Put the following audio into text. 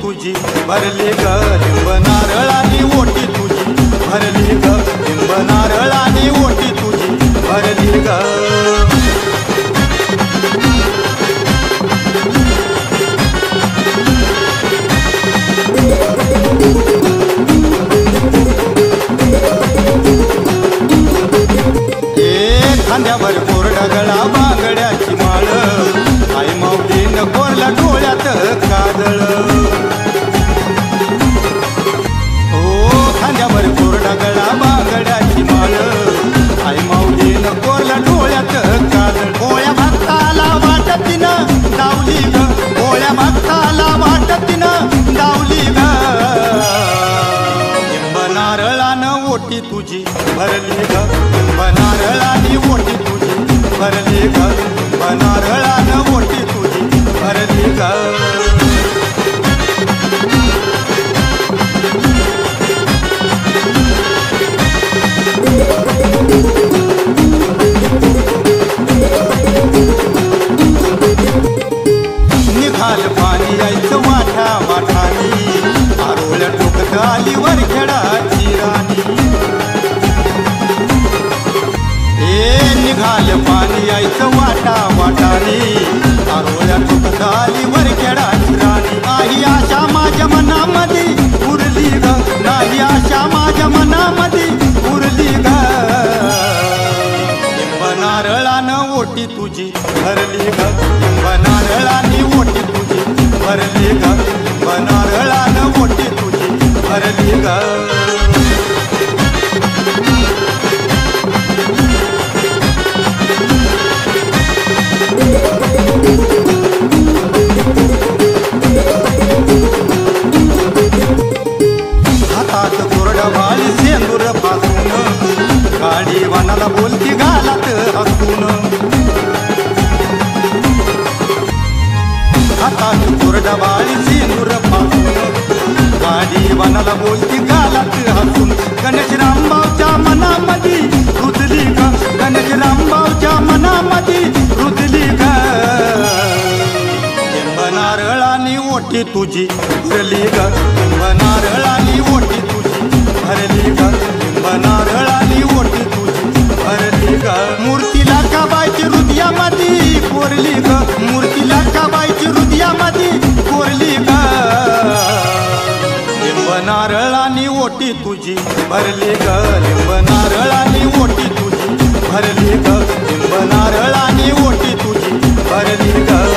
तुझी भरली ग लिंब नारळाने ओटी तुझी भरली ग लिंब नारळाने ओटी तुझी भरली ग खांद्यावर कोरडा गळा बांगड्याची माळ आई माऊलीनं कोरला डोळ्यात काजळ हो खांद्यावर कोरडा गळा बांगड्याची माळ आई माऊलीनं कोरला डोळ्यात काजळ गोळ्या भक्ताला वाटतीनं डावली ग गोळ्या भक्ताला वाटतीनं डावली ग लिंब नारळानं ओटी तुझी भरली ग लिंब नारळाने ओटी तुझी भरली ग लिंब नारळानं ओटी तुझी भरली ग निघाल पाणी यायचं वाठा वाठानी आरोळ्या टोकत आली वरखेडाची राणी निघाल पाणी यायचं वाटा वाटानी आरोळ्या टोकत आली वरखेडाची राणी नाही आशा माझ्या मनामध्ये उरली ग नाही आशा माझ्या मनामध्ये उरली ग लिंब नारळानं ओटी तुझी भरली ग लिंब नारळाने ओटी तुझी भरली ग लिंब नारळानं ओटी तुझी भरली ग हातात कोरडा भाली सेंदूर पासून गाडी वानाला बोलती गालात हसून हातात कोरडा भाली सेंदूर पासून गाडी वानाला बोलती गालात हसून गणेश रामभाऊच्या मनामध्ये रुजली ग गणेश रामभाऊच्या मनामध्ये रुजली ग लिंब नारळाने ओटी तुझी भरली ग लिंब नारळाने ओटी तुझी भरली ग लिंब नारळाने ओटी तुझी भरली ग मूर्तीला काबायची हृदयामध्ये कोरली ग मूर्तीला काबायची हृदयामध्ये कोरली ग लिंब नारळाने ओटी तुझी भरली ग लिंब नारळाने ओटी तुझी भरली ग लिंब नारळाने ओटी तुझी भरली ग